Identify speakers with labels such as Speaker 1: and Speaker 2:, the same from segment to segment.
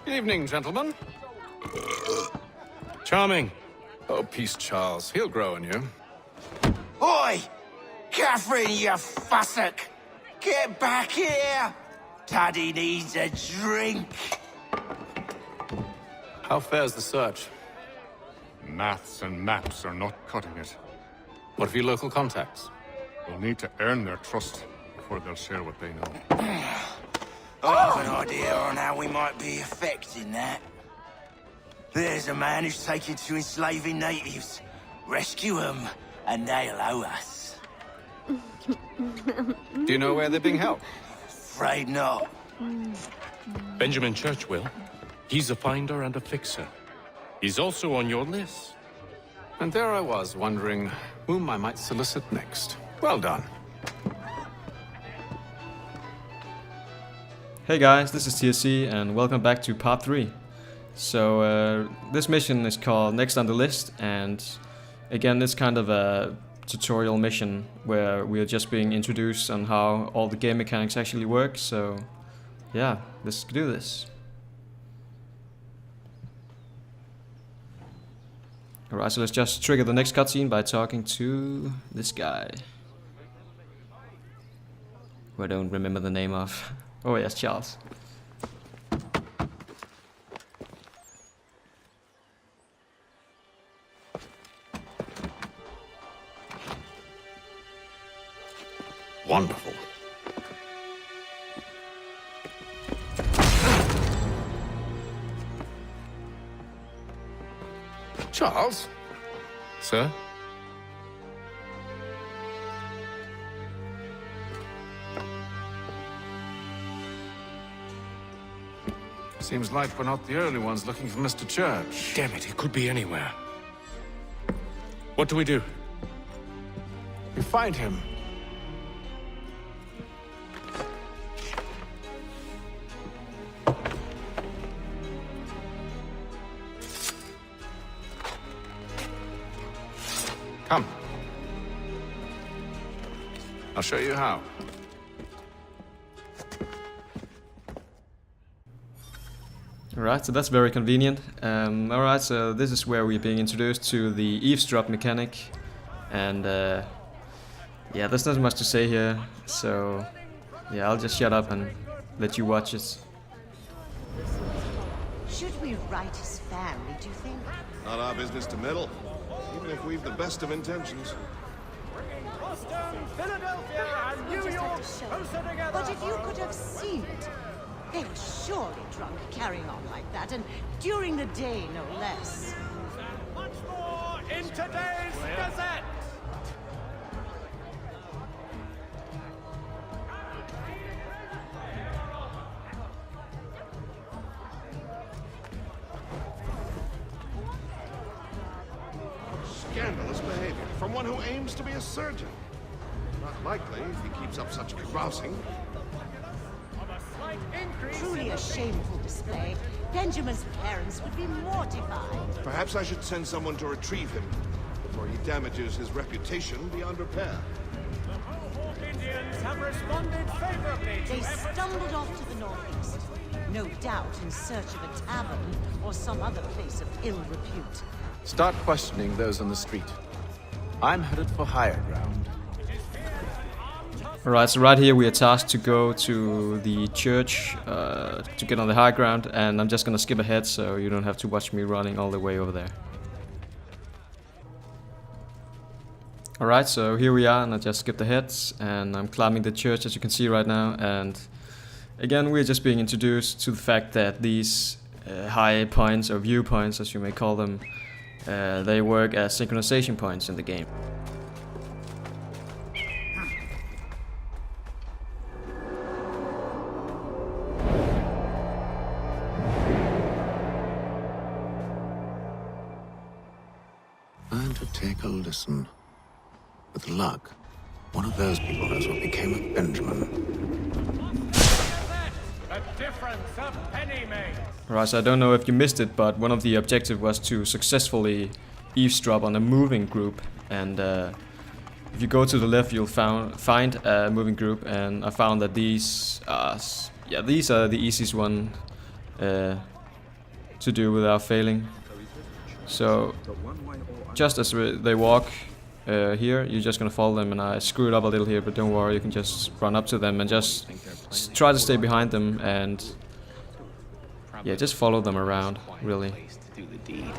Speaker 1: Evening, gentlemen.
Speaker 2: Charming.
Speaker 1: Oh, peace, Charles. He'll grow on you.
Speaker 3: Oi! Catherine, you fussock! Get back here! Daddy needs a drink.
Speaker 1: How fares the search?
Speaker 4: Maths and maps are not cutting it.
Speaker 1: What of your local contacts?
Speaker 4: We'll need to earn their trust before they'll share what they know.
Speaker 3: I have an idea on how we might be affecting that. There's a man who's taken to enslaving natives. Rescue them, and they'll owe us.
Speaker 1: Do you know where they're being held?
Speaker 3: Afraid not.
Speaker 2: Benjamin Church will. He's a finder and a fixer. He's also on your list.
Speaker 1: And there I was, wondering whom I might solicit next. Well done.
Speaker 5: Hey guys, this is TSC and welcome back to part 3. So this mission is called Next on the List, and again it's kind of a tutorial mission where we are just being introduced on how all the game mechanics actually work. So yeah, let's do this. Alright, so let's just trigger the next cutscene by talking to this guy, who I don't remember the name of. Oh yes, Charles.
Speaker 1: Wonderful. Charles?
Speaker 2: Sir?
Speaker 1: Seems like we're not the only ones looking for Mr. Church.
Speaker 2: Damn it, he could be anywhere. What do we do?
Speaker 1: We find him. Come. I'll show you how.
Speaker 5: Alright, so that's very convenient. Alright, so this is where we're being introduced to the eavesdrop mechanic. And yeah, there's not much to say here. So yeah, I'll just shut up and let you watch it.
Speaker 6: Should we write his family, do you think?
Speaker 7: Not our business to meddle, even if we've the best of intentions.
Speaker 8: Boston, Philadelphia, and New York closer together.
Speaker 6: But if you could have seen it, they were surely drunk carrying on like that, and during the day, no less.
Speaker 8: Much more in today's Gazette.
Speaker 7: Scandalous behavior from one who aims to be a surgeon. Not likely if he keeps up such carousing.
Speaker 8: Of a slight increase
Speaker 6: Truly a shameful display. Benjamin's parents would be mortified.
Speaker 7: Perhaps I should send someone to retrieve him before he damages his reputation beyond repair.
Speaker 8: The Mohawk Indians have responded favorably to
Speaker 6: They
Speaker 8: efforts
Speaker 6: stumbled off to the northeast, no doubt in search of a tavern or some other place of ill repute.
Speaker 1: Start questioning those on the street. I'm headed for higher ground.
Speaker 5: Alright, so right here we are tasked to go to the church to get on the high ground, and I'm just gonna skip ahead so you don't have to watch me running all the way over there. Alright, so here we are, and I just skipped ahead, and I'm climbing the church as you can see right now, and again we're just being introduced to the fact that these high points, or viewpoints as you may call them, they work as synchronization points in the game.
Speaker 1: And to take a listen. With luck, one of those people knows what became of Benjamin.
Speaker 8: a difference a penny makes.
Speaker 5: Right, so I don't know if you missed it, but one of the objectives was to successfully eavesdrop on a moving group, and if you go to the left you'll find a moving group, and I found that these are the easiest one to do without failing. So just as they walk here, you're just gonna follow them, and I screwed up a little here, but don't worry, you can just run up to them and just try to stay behind them, and yeah, just follow them around, really.
Speaker 9: To do the deed.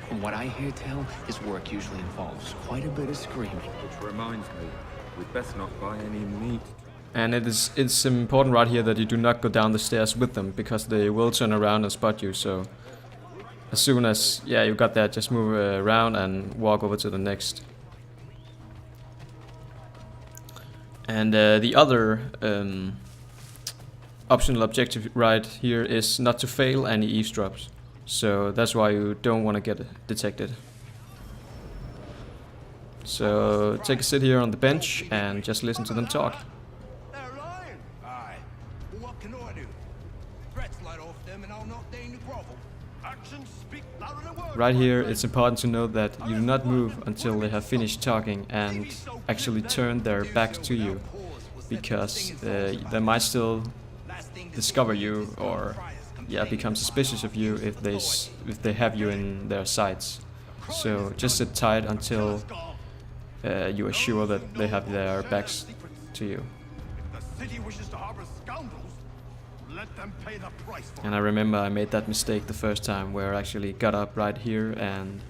Speaker 9: From what I hear tell, his work usually involves quite a bit of screaming.
Speaker 10: Which reminds me, we'd best not buy any meat.
Speaker 5: And it's important right here that you do not go down the stairs with them, because they will turn around and spot you. So as soon as you got that, just move around and walk over to the next. And the other optional objective right here is not to fail any eavesdrops. So that's why you don't want to get detected. So take a sit here on the bench and just listen to them talk.
Speaker 3: They're lying. Aye. Well, what can I do? Threats light off them and I'll not deign to grovel. Actions speak louder than words.
Speaker 5: Right here, it's important to note that you do not move until they have finished talking and actually turn their backs to you, because they might still discover you or become suspicious of you if they have you in their sights. So just sit tight until you are sure that they have their backs to you. And I remember I made that mistake the first time, where I actually got up right here, and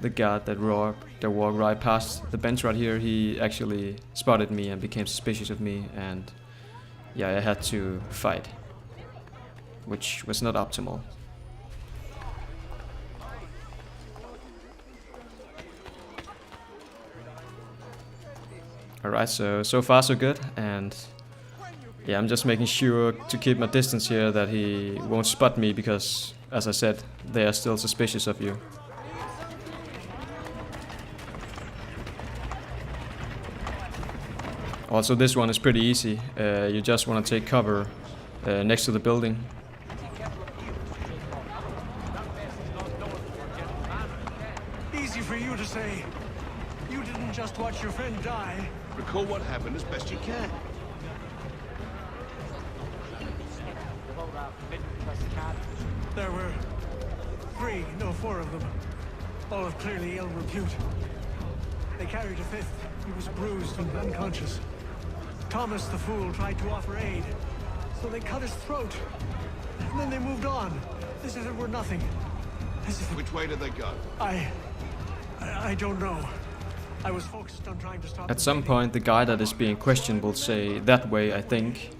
Speaker 5: the guard that walked right past the bench right here, he actually spotted me and became suspicious of me, and I had to fight, which was not optimal. Alright, so far so good, and I'm just making sure to keep my distance here, that he won't spot me, because, as I said, they are still suspicious of you. Also, this one is pretty easy. You just want to take cover next to the building.
Speaker 8: Easy for you to say. You didn't just watch your friend die.
Speaker 7: Recall what happened as best you can.
Speaker 8: There were 4 of them. All of clearly ill repute. They carried a 5th. He was bruised and unconscious. Thomas the fool tried to offer aid, so they cut his throat. And then they moved on, as if it were nothing.
Speaker 7: Which way did they go?
Speaker 8: I don't know. I was focused on trying to stop.
Speaker 5: At some point, the guy that is being questioned will say, "That way, I think."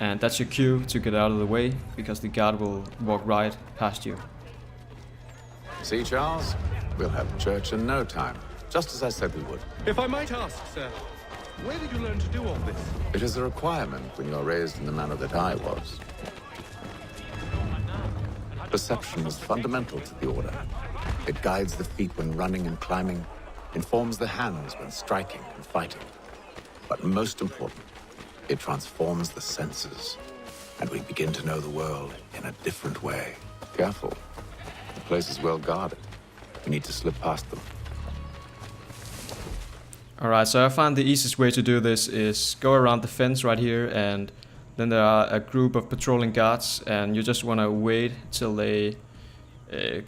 Speaker 5: And that's your cue to get out of the way, because the guard will walk right past you.
Speaker 1: See, Charles? We'll have church in no time, just as I said we would.
Speaker 2: If I might ask, sir, where did you learn to do all this?
Speaker 1: It is a requirement when you're raised in the manner that I was. Perception is fundamental to the order. It guides the feet when running and climbing, informs the hands when striking and fighting. But most important, it transforms the senses, and we begin to know the world in a different way. Careful. The place is well guarded. We need to slip past them.
Speaker 5: Alright, so I found the easiest way to do this is go around the fence right here, and then there are a group of patrolling guards, and you just want to wait till they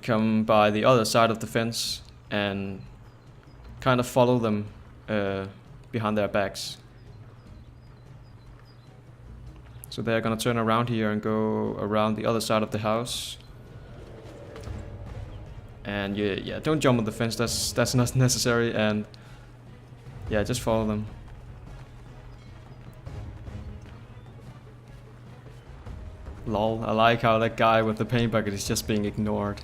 Speaker 5: come by the other side of the fence and kind of follow them behind their backs. So they're gonna turn around here and go around the other side of the house. And don't jump on the fence, that's not necessary, and just follow them. Lol, I like how that guy with the paint bucket is just being ignored.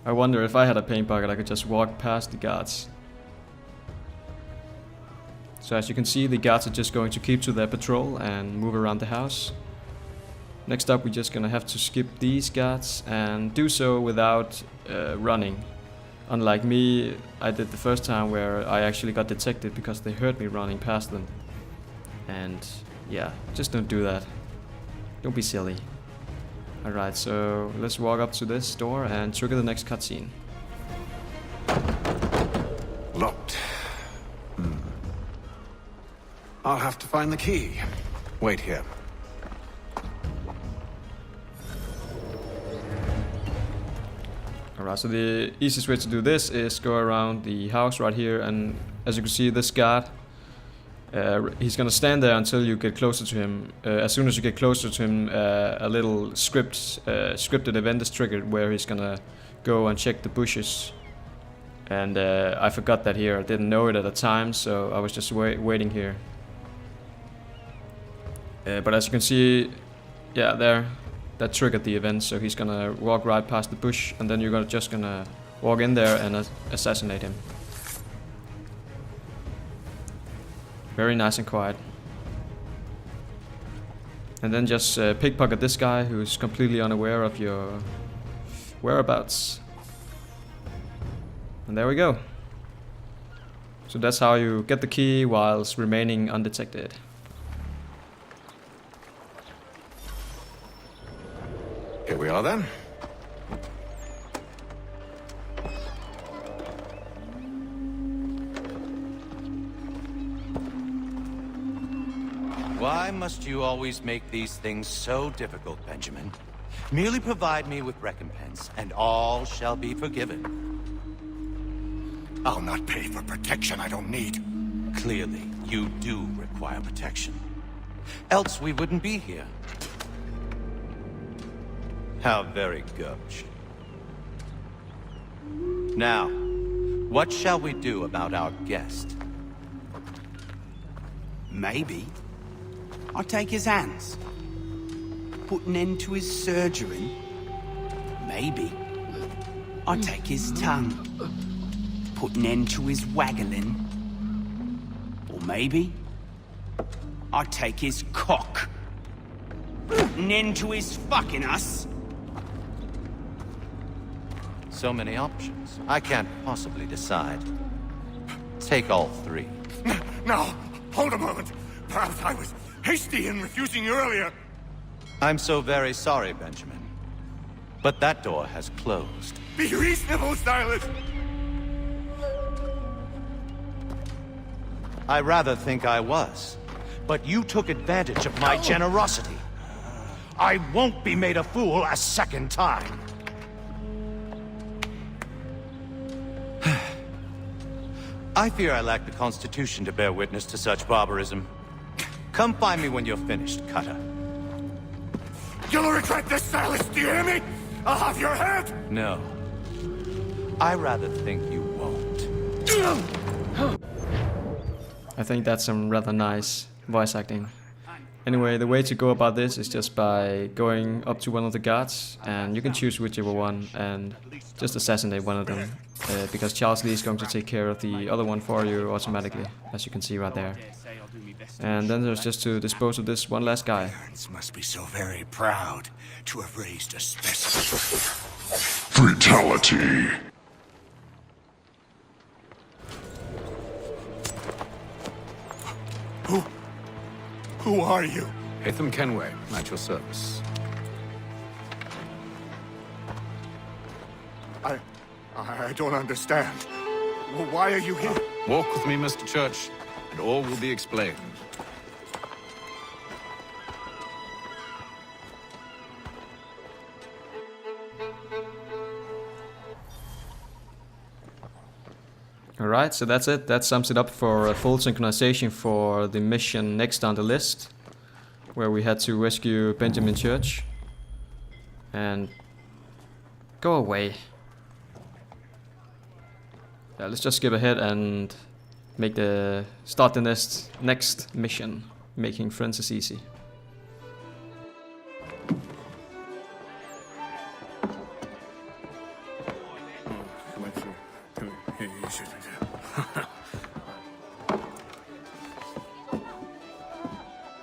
Speaker 5: I wonder if I had a paint bucket I could just walk past the guards. So as you can see, the guards are just going to keep to their patrol and move around the house. Next up, we're just gonna have to skip these guards and do so without running. Unlike me, I did the first time, where I actually got detected because they heard me running past them. And just don't do that. Don't be silly. Alright, so let's walk up to this door and trigger the next cutscene.
Speaker 1: Locked. I'll have to find the key. Wait here.
Speaker 5: Alright, so the easiest way to do this is go around the house right here, and as you can see, this guard, he's gonna stand there until you get closer to him. As soon as you get closer to him, a little scripted event is triggered where he's gonna go and check the bushes. And I forgot that here. I didn't know it at the time, so I was just waiting here. But as you can see, yeah, there, that triggered the event. So he's gonna walk right past the bush, and then you're just gonna walk in there and assassinate him. Very nice and quiet. And then just pickpocket this guy who's completely unaware of your whereabouts. And there we go. So that's how you get the key whilst remaining undetected.
Speaker 1: Here we are then.
Speaker 3: Why must you always make these things so difficult, Benjamin? Merely provide me with recompense, and all shall be forgiven.
Speaker 7: I'll not pay for protection I don't need.
Speaker 3: Clearly, you do require protection. Else we wouldn't be here. How very gauche. Now, what shall we do about our guest?
Speaker 11: Maybe I'll take his hands. Put an end to his surgery. Maybe I'll take his tongue. Put an end to his waggling. Or maybe I'll take his cock. Put an end to his fucking us.
Speaker 3: So many options. I can't possibly decide. Take all three.
Speaker 7: No, hold a moment. Perhaps I was hasty in refusing you earlier.
Speaker 3: I'm so very sorry, Benjamin. But that door has closed.
Speaker 7: Be reasonable, Silas.
Speaker 3: I rather think I was. But you took advantage of my generosity. I won't be made a fool a second time. I fear I lack the constitution to bear witness to such barbarism. Come find me when you're finished, Cutter.
Speaker 7: You'll regret this, Silas, do you hear me? I'll have your head!
Speaker 3: No. I rather think you won't.
Speaker 5: I think that's some rather nice voice acting. Anyway, the way to go about this is just by going up to one of the guards, and you can choose whichever one and just assassinate one of them, because Charles Lee is going to take care of the other one for you automatically, as you can see right there. And then there's just to dispose of this one last guy.
Speaker 7: Parents must be so very proud to have raised a specimen.
Speaker 12: Fatality.
Speaker 7: Who are you?
Speaker 1: Hatham Kenway, at your service.
Speaker 7: I don't understand. Well, why are you here?
Speaker 1: Walk with me, Mr. Church, and all will be explained.
Speaker 5: Alright, so that's it. That sums it up for full synchronization for the mission next on the list, where we had to rescue Benjamin Church. And go away. Yeah, let's just skip ahead and start the next mission. Making friends is easy.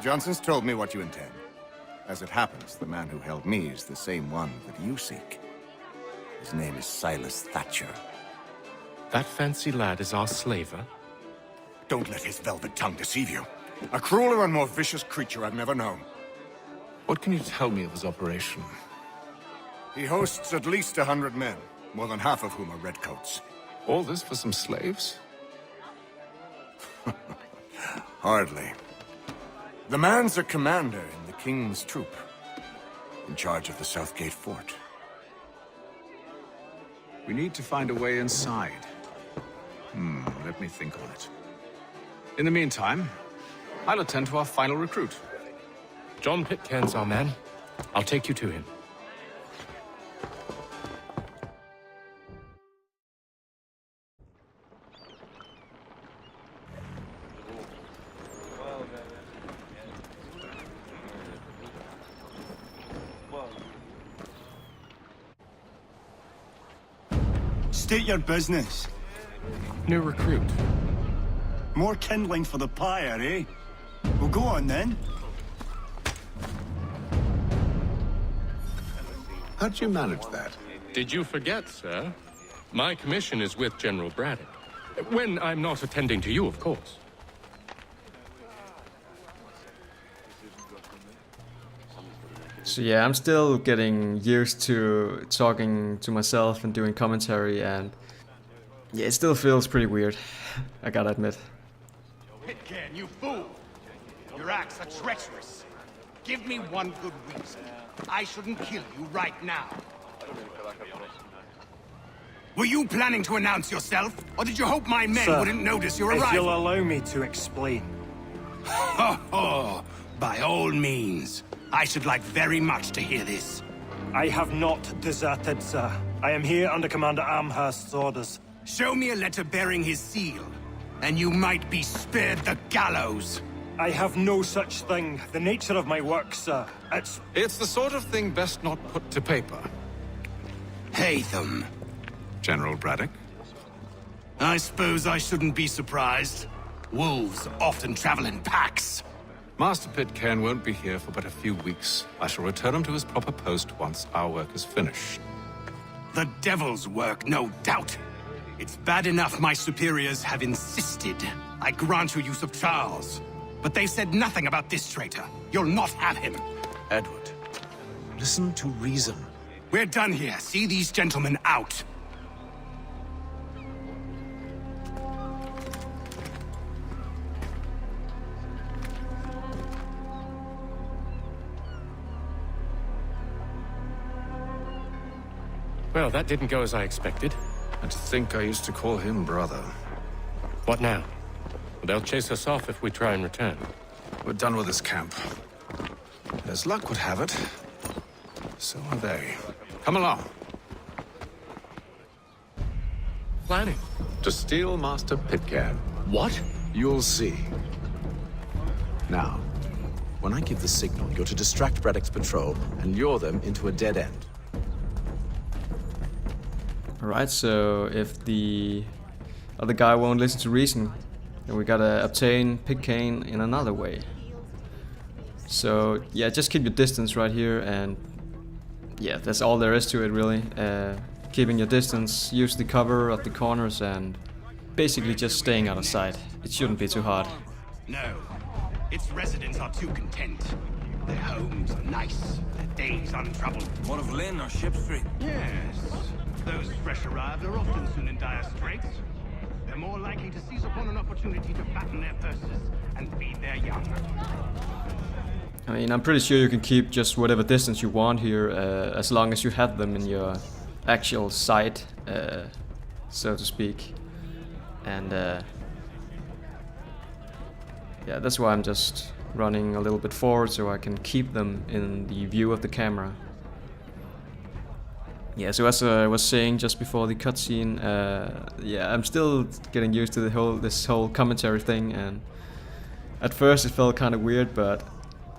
Speaker 7: Johnson's told me what you intend. As it happens, the man who held me is the same one that you seek. His name is Silas Thatcher.
Speaker 2: That fancy lad is our slaver?
Speaker 7: Don't let his velvet tongue deceive you. A crueler and more vicious creature I've never known.
Speaker 1: What can you tell me of his operation?
Speaker 7: He hosts at least 100 men, more than half of whom are redcoats.
Speaker 1: All this for some slaves?
Speaker 7: Hardly. The man's a commander in the King's troop, in charge of the Southgate Fort.
Speaker 1: We need to find a way inside. Let me think on it. In the meantime, I'll attend to our final recruit.
Speaker 2: John Pitcairn's our man. I'll take you to him.
Speaker 3: State your business.
Speaker 2: New recruit.
Speaker 3: More kindling for the pyre, eh? Well, go on then.
Speaker 1: How'd you manage that?
Speaker 2: Did you forget, sir? My commission is with General Braddock. When I'm not attending to you, of course.
Speaker 5: So yeah, I'm still getting used to talking to myself and doing commentary, and yeah, it still feels pretty weird, I gotta admit.
Speaker 12: Pitcairn, you fool! Your acts are treacherous. Give me one good reason. I shouldn't kill you right now. Were you planning to announce yourself, or did you hope my men wouldn't notice your arrival?
Speaker 8: If you'll allow me to explain.
Speaker 12: Ho ho! By all means. I should like very much to hear this.
Speaker 8: I have not deserted, sir. I am here under Commander Amherst's orders.
Speaker 12: Show me a letter bearing his seal, and you might be spared the gallows.
Speaker 8: I have no such thing. The nature of my work, sir,
Speaker 1: It's the sort of thing best not put to paper.
Speaker 12: Haytham.
Speaker 1: General Braddock?
Speaker 12: I suppose I shouldn't be surprised. Wolves often travel in packs.
Speaker 1: Master Pitcairn won't be here for but a few weeks. I shall return him to his proper post once our work is finished.
Speaker 12: The devil's work, no doubt. It's bad enough my superiors have insisted I grant you use of Charles. But they said nothing about this traitor. You'll not have him.
Speaker 1: Edward, listen to reason.
Speaker 12: We're done here. See these gentlemen out.
Speaker 2: Well, that didn't go as I expected.
Speaker 1: And to think I used to call him brother.
Speaker 2: What now? They'll chase us off if we try and return.
Speaker 1: We're done with this camp. As luck would have it, so are they. Come along.
Speaker 2: Planning?
Speaker 1: To steal Master Pitcairn.
Speaker 2: What?
Speaker 1: You'll see. Now, when I give the signal, you're to distract Braddock's patrol and lure them into a dead end.
Speaker 5: Alright, so if the other guy won't listen to reason, then we gotta obtain Pitcairn in another way. So yeah, just keep your distance right here, and yeah, that's all there is to it really. Keeping your distance, use the cover of the corners, and basically just staying out of sight. It shouldn't be too hard.
Speaker 12: No, its residents are too content. Their homes are nice, their days untroubled.
Speaker 3: What of Lynn or Ship Street?
Speaker 12: Yes, those fresh arrived are often soon in dire straits. They're more likely to seize upon an opportunity to fatten their purses and feed their young.
Speaker 5: I mean, I'm pretty sure you can keep just whatever distance you want here, as long as you have them in your actual sight, so to speak. And yeah, that's why I'm just running a little bit forward so I can keep them in the view of the camera. Yeah, so as I was saying just before the cutscene, yeah, I'm still getting used to this whole commentary thing, and at first it felt kind of weird,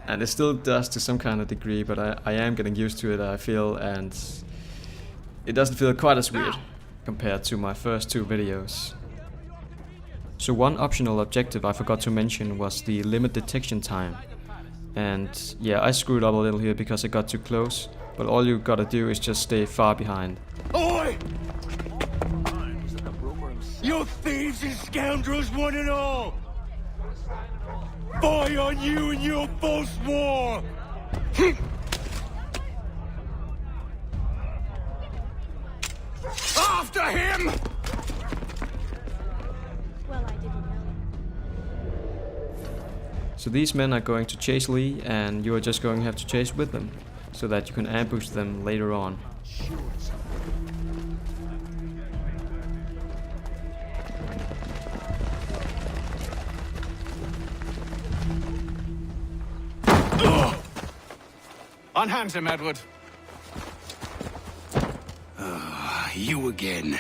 Speaker 5: and it still does to some kind of degree, but I am getting used to it, I feel, and it doesn't feel quite as weird compared to my first two videos. So one optional objective I forgot to mention was the limit detection time. And yeah, I screwed up a little here because I got too close, but all you gotta do is just stay far behind.
Speaker 12: Oi! You thieves and scoundrels, one and all! Fie on you and your false war! After him!
Speaker 5: So these men are going to chase Lee, and you are just going to have to chase with them, so that you can ambush them later on.
Speaker 1: Unhand him, Edward.
Speaker 12: You again.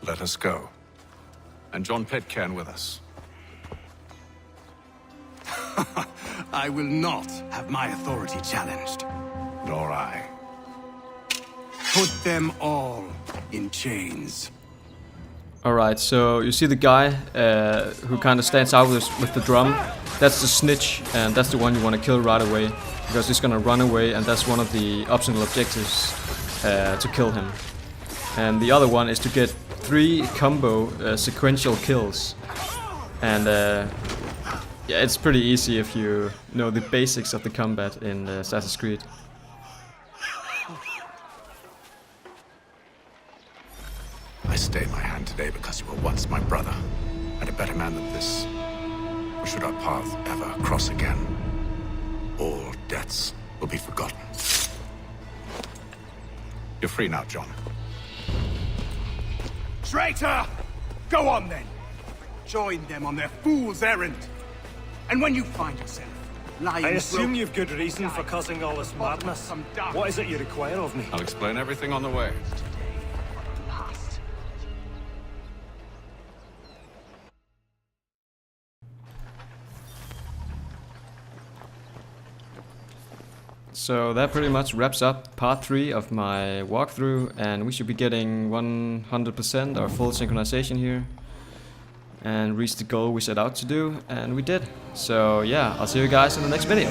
Speaker 1: Let us go. And John Pitcairn with us.
Speaker 12: I will not have my authority challenged.
Speaker 1: Nor I.
Speaker 12: Put them all in chains.
Speaker 5: Alright, so you see the guy who kind of stands out with the drum. That's the snitch, and that's the one you want to kill right away, because he's gonna run away, and that's one of the optional objectives to kill him. And the other one is to get 3 combo sequential kills. And yeah, it's pretty easy if you know the basics of the combat in Assassin's Creed.
Speaker 1: I stay my hand today because you were once my brother, and a better man than this. Or should our paths ever cross again, all debts will be forgotten. You're free now, John.
Speaker 12: Traitor! Go on then! Join them on their fool's errand! And when you find yourself lying...
Speaker 8: I assume you've good reason for causing all this madness. What is it you require of me?
Speaker 1: I'll explain everything on the way.
Speaker 5: So that pretty much wraps up part 3 of my walkthrough, and we should be getting 100% or full synchronization here and reach the goal we set out to do, and we did. So yeah, I'll see you guys in the next video.